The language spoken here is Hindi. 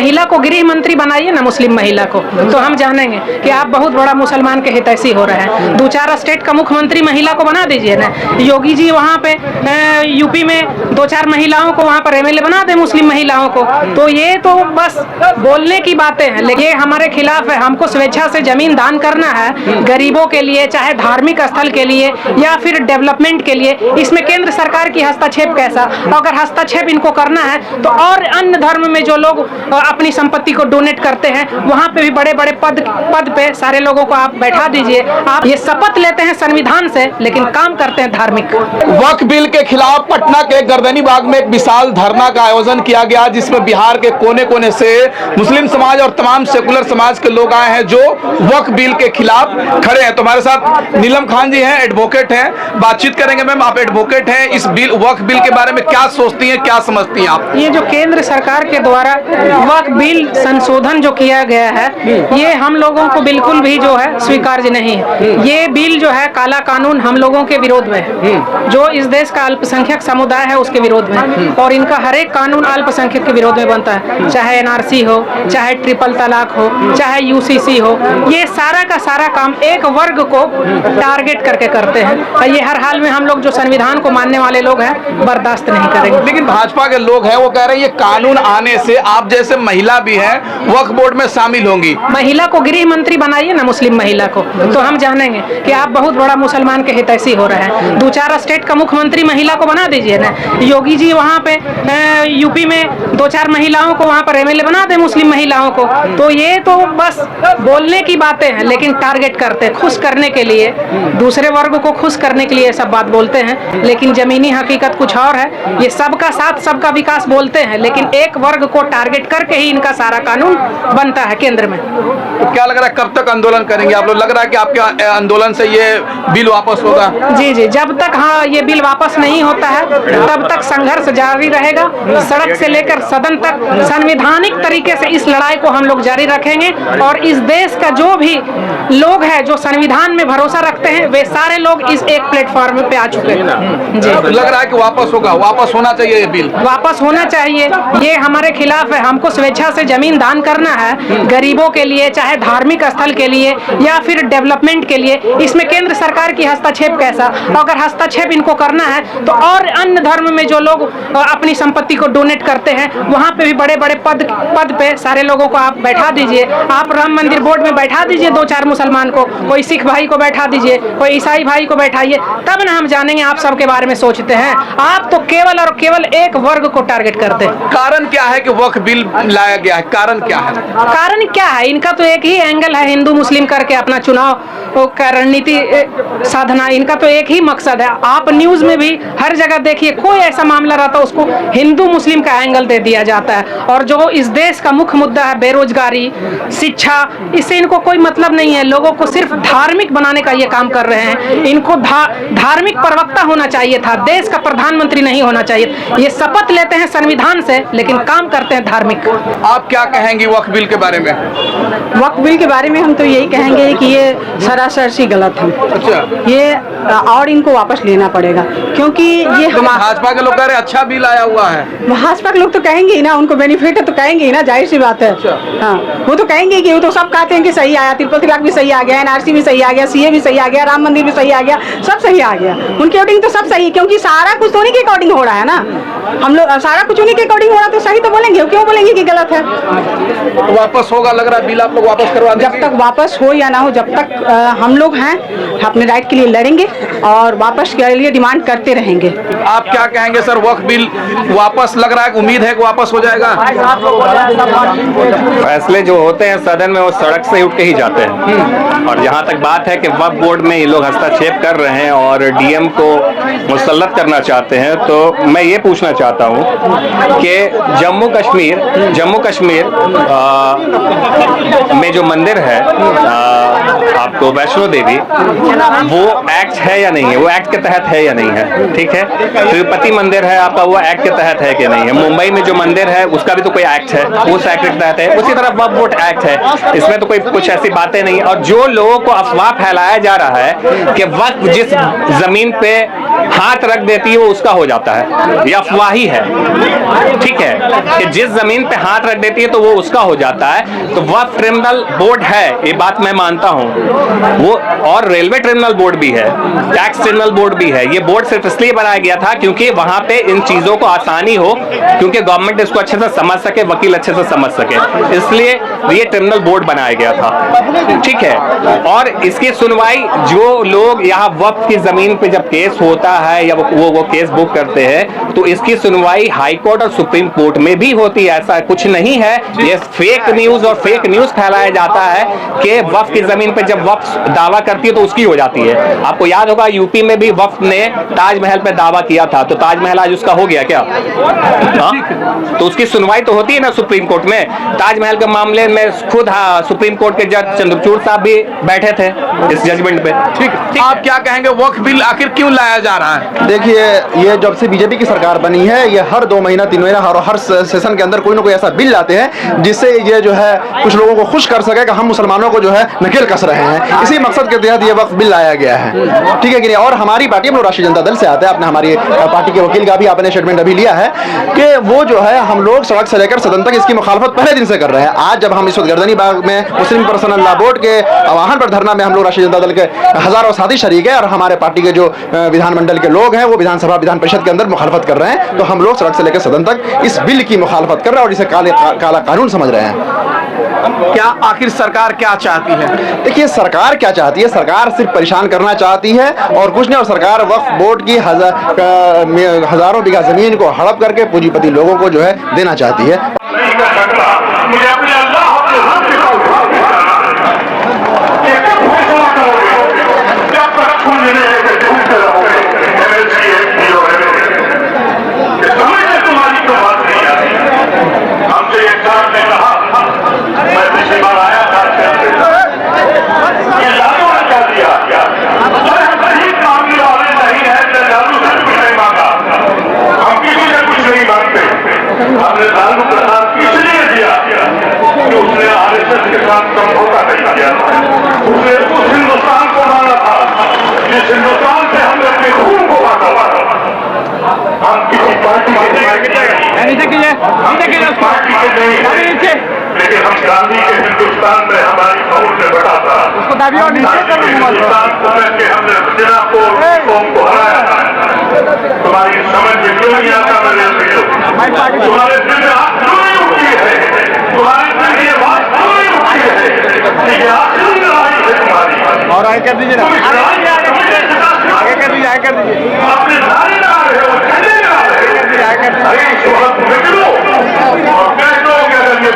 महिला को गृह मंत्री बनाइए ना, मुस्लिम महिला को, तो हम जानेंगे कि आप बहुत बड़ा मुसलमान के हितैषी हो रहे हैं। 2-4 स्टेट का मुख्यमंत्री महिला को बना दीजिए ना। योगी जी वहाँ पे यूपी में 2-4 महिलाओं को वहाँ पर एमएलए बना दे, मुस्लिम महिलाओं को। तो ये तो बस बोलने की बातें हैं, लेकिन ये हमारे खिलाफ है। हमको स्वेच्छा से जमीन दान करना है गरीबों के लिए, चाहे धार्मिक स्थल के लिए या फिर डेवलपमेंट के लिए। इसमें केंद्र सरकार की हस्तक्षेप कैसा? अगर हस्तक्षेप इनको करना है तो और अन्य धर्म में जो लोग अपनी संपत्ति को डोनेट करते हैं वहाँ पे भी बड़े बड़े पद पे सारे लोगों को आप बैठा दीजिए। आप ये शपथ लेते हैं संविधान से, लेकिन काम करते हैं धार्मिक। वक्फ बिल के खिलाफ पटना के गर्दनी बाग में एक विशाल धरना का आयोजन किया गया, जिसमें बिहार के कोने कोने से मुस्लिम समाज और तमाम सेकुलर समाज के लोग आए हैं जो वक्फ बिल के खिलाफ खड़े हैं। तो हमारे साथ नीलम खान जी हैं, एडवोकेट हैं, बातचीत करेंगे। मैम, आप एडवोकेट हैं, इस बिल वक्फ बिल के बारे में क्या सोचती हैं, क्या समझती हैं आप? ये जो केंद्र सरकार के द्वारा वक्फ बिल संशोधन जो किया गया है, ये हम लोगों को बिल्कुल भी जो है स्वीकार्य नहीं है। ये बिल जो है काला कानून हम लोगों के विरोध में है, जो इस देश का अल्पसंख्यक समुदाय है उसके विरोध में, और इनका हर एक कानून अल्पसंख्यक के विरोध में बनता है। चाहे एनआरसी हो, चाहे ट्रिपल तलाक हो, चाहे यूसीसी हो, ये सारा का सारा काम एक वर्ग को टारगेट करके करते हैं। ये हर हाल में हम लोग जो संविधान को मानने वाले लोग हैं बर्दाश्त नहीं करेंगे। लेकिन भाजपा के लोग हैं वो कह रहे हैं ये कानून आने से आप जैसे महिला भी हैं वक्फ बोर्ड में शामिल होंगी। महिला को गृह मंत्री बनाइए ना, मुस्लिम महिला को, तो हम जानेंगे कि आप बहुत बड़ा मुसलमान के हितैषी हो रहे हैं। 2-4 स्टेट का मुख्यमंत्री महिला को बना दीजिए ना। योगी जी वहाँ पे यूपी में 2-4 महिलाओं को वहाँ पर एमएलए बना दे, मुस्लिम महिलाओं को। तो ये तो बस बोलने की बातें हैं, लेकिन टारगेट करते हैं खुश करने के लिए, दूसरे वर्ग को खुश करने के लिए सब बात बोलते हैं, लेकिन जमीनी हकीकत कुछ और है। ये सबका साथ सबका विकास बोलते हैं, लेकिन एक वर्ग को टारगेट करके ही इनका सारा कानून बनता है केंद्र में। तो क्या लग रहा है कब तक आंदोलन करेंगे आप लोग? लग रहा है कि आपके आंदोलन से ये बिल वापस होगा? जी जी, जब तक ये बिल वापस नहीं होता है तब तक संघर्ष जारी रहेगा। सड़क से लेकर सदन तक संवैधानिक तरीके से इस लड़ाई को हम लोग जारी रखेंगे, और इस देश का जो भी लोग हैं जो संविधान में भरोसा रखते हैं वे सारे लोग इस एक प्लेटफॉर्म पे आ चुके हैं। जी, लग रहा है कि वापस होगा, वापस होना चाहिए ये बिल, वापस होना चाहिए। ये हमारे खिलाफ है। हमको स्वेच्छा से जमीन दान करना है गरीबों के लिए, चाहे धार्मिक स्थल के लिए या फिर डेवलपमेंट के लिए। इसमें केंद्र सरकार की हस्तक्षेप कैसा? अगर हस्तक्षेप इनको करना है तो और अन्य धर्म में जो लोग अपनी संपत्ति को डोनेट करते हैं वहाँ पे भी बड़े बड़े पद पे सारे लोगों को आप बैठा दीजिए। आप राम मंदिर बोर्ड में बैठा दीजिए 2-4 मुसलमान को, कोई सिख भाई को बैठा दीजिए, कोई ईसाई भाई को बैठाइए, तब ना हम जानेंगे आप सबके बारे में सोचते हैं। आप तो केवल और केवल एक वर्ग को टारगेट करते हैं। कारण क्या है कि वक्फ बिल लाया गया है? कारण क्या है? कारण क्या है? इनका तो एक ही एंगल है, हिंदू मुस्लिम करके अपना चुनाव का रणनीति साधना। इनका तो एक ही मकसद है। आप न्यूज में भी हर जगह देखिए, कोई ऐसा मामला रहता है उसको हिंदू मुस्लिम का एंगल दे दिया जाता है। और जो इस देश का मुख्य मुद्दा है बेरोजगारी, शिक्षा, इससे इनको कोई मतलब नहीं है। लोगों को सिर्फ धार्मिक बनाने का ये काम कर रहे हैं। इनको धार्मिक प्रवक्ता होना चाहिए था, देश का प्रधानमंत्री नहीं होना चाहिए। ये शपथ लेते हैं संविधान से, लेकिन काम करते हैं धार्मिक। आप क्या कहेंगे वक्फ बिल के बारे में? वक्फ बिल के बारे में हम तो यही कहेंगे कि ये सरासर सी गलत है। अच्छा, ये और इनको वापस लेना पड़ेगा, क्योंकि ये भाजपा के लोग कह रहे हैं अच्छा बिल आया हुआ है। भाजपा के लोग तो कहेंगे ही ना, उनको बेनिफिट है तो कहेंगे ही ना, जाहिर सी बात है। हाँ, वो तो कहेंगे कि वो तो सब कहते हैं कि सही आया, ट्रिपल तलाक भी सही आ गया, एनआरसी भी सही आ गया, सीए भी सही आ गया, राम मंदिर भी सही आ गया, सब सही आ गया। उनके अकॉर्डिंग तो सब सही है, क्योंकि सारा कुछ तो उन्हीं के अकॉर्डिंग हो रहा है ना। हम लोग सारा कुछ उन्हीं के अकॉर्डिंग हो रहा है तो सही तो बोलेंगे, क्यों बोलेंगे कि गलत है? तो वापस होगा, लग रहा है बिल आप लोग वापस करवा देंगे? जब तक वापस हो या ना हो, जब तक हम लोग हैं अपने राइट के लिए लड़ेंगे और वापस के लिए डिमांड करते रहेंगे। आप क्या कहेंगे सर? वक्फ बिल वापस लग रहा है, उम्मीद है कि वापस हो जाएगा? फैसले जो होते हैं सदन में वो सड़क से उठ के ही जाते हैं। और जहाँ तक बात है कि वक्फ बोर्ड में ये लोग हस्तक्षेप कर रहे हैं और डीएम को मुसल्लत करना चाहते हैं, तो मैं ये पूछना चाहता हूँ कि जम्मू कश्मीर में जो मंदिर है आपको वैष्णो देवी, वो एक्ट है या नहीं है? वो एक्ट के तहत है या नहीं है? ठीक है, तिरुपति मंदिर है आपका, वो एक्ट के तहत है कि नहीं है? मुंबई में जो मंदिर है उसका भी तो कोई एक्ट है, उस एक्ट के तहत है। उसी तरह वक्फ बोर्ड एक्ट है, इसमें तो कोई कुछ ऐसी बातें नहीं। और जो लोगों को अफवाह फैलाया जा रहा है कि वक्फ जिस जमीन पे हाथ रख देती है वो उसका हो जाता है, ये अफवाही है, ठीक है, कि जिस जमीन पे हाथ रख देती है तो वो उसका हो जाता है। तो वक्फ ट्रिब्यूनल बोर्ड है, ये बात मैं मानता हूं वो, और रेलवे ट्रिब्यूनल बोर्ड भी है, टैक्स ट्रिब्यूनल बोर्ड भी है। ये बोर्ड सिर्फ इसलिए बनाया गया था क्योंकि वहां पे इन चीजों को आसानी हो, क्योंकि गवर्नमेंट इसको अच्छे से समझ सके, वकील अच्छे से समझ सके, इसलिए ये ट्रिब्यूनल बोर्ड बनाया गया था, ठीक है। और इसकी सुनवाई जो लोग यहाँ वक्फ की जमीन पे जब केस होता है या वो केस बुक करते हैं तो इसकी सुनवाई हाई कोर्ट और सुप्रीम कोर्ट में भी होती है, ऐसा कुछ नहीं है। ये फेक न्यूज और फेक न्यूज फैलाया जाता है कि वक्फ की जमीन पे जब वक्फ दावा करती है तो उसकी हो जाती है। आपको याद होगा यूपी में भी वक्फ ने ताजमहल पे दावा किया था, तो ताजमहल आज उसका हो गया क्या? हाँ? तो उसकी सुनवाई तो होती है ना सुप्रीम कोर्ट में। ताजमहल के मामले में खुद सुप्रीम कोर्ट के जज चंद्रचूड़ साहब भी बैठे थे इस जजमेंट पे। ठीक, आप क्या कहेंगे, वक्फ बिल आखिर क्यों लाया जा रहा है? देखिए, ये जब से बीजेपी की सरकार बनी है, ये हर 2 महीना 3 महीना हर सेशन के अंदर कोई ना कोई ऐसा बिल लाते हैं जिससे ये जो है कुछ लोगों को खुश कर सके कि हम मुसलमानों को जो है नकेल कस रहे हैं। इसी मकसद के तहत ये वक्फ बिल लाया गया है, ठीक है कि नहीं। और हमारी पार्टी, हम लोग राष्ट्रीय जनता दल से आते हैं, आपने हमारी पार्टी के वकील का भी आपने स्टेटमेंट अभी लिया है कि वो जो है हम लोग सड़क से लेकर सदन तक इसकी मुखालफत पहले दिन से कर रहे हैं। आज जब हम इस वक्त गर्दनी बाग में मुस्लिम पर्सनल लॉ बोर्ड के आह्वान पर धरना में हम लोग राष्ट्रीय जनता दल के हजारों साथी शरीक है और हमारे पार्टी के जो विधानमंडल के लोग हैं वो विधानसभा विधान परिषद के अंदर मुखालफत कर रहे हैं, तो हम लोग सड़क से लेकर सदन तक इस बिल की मुखालफत कर रहे हैं और इसे काला कानून समझ रहे हैं। क्या आखिर सरकार क्या चाहती है? देखिए, सरकार क्या चाहती है, सरकार सिर्फ परेशान करना चाहती है और कुछ नहीं। और सरकार वक्फ बोर्ड की हजारों बीघा जमीन को हड़प करके पूंजीपति लोगों को जो है देना चाहती है। हमने लालू प्रसाद इसलिए दिया कि उसने आरएसएस के साथ समझौता नहीं किया, उसने उस हिंदुस्तान को माना था जिस हिंदुस्तान से हमने अपने खून को बांटा था। हम किसी पार्टी के नहीं, लेकिन हम गांधी के हिंदुस्तान में हमारी फौज ने बटा था, हिंदुस्तान को करके हमने सेना को हराया था। तुम्हारी समझ में क्यों नहीं आता? तुम्हारे दिल में हाथ क्यों नहीं उठती है? तुम्हारे दिल में ये बात क्यों नहीं उठती है? ये आखिरी लड़ाई है तुम्हारी। और आगे कर दीजिए ना, आगे कर दीजिए, आगे कर दीजिए। अपने नारे लगा रहे हो, झंडे लगा रहे हो। अरे इस वक्त निकलो और कह दो कि अगर ये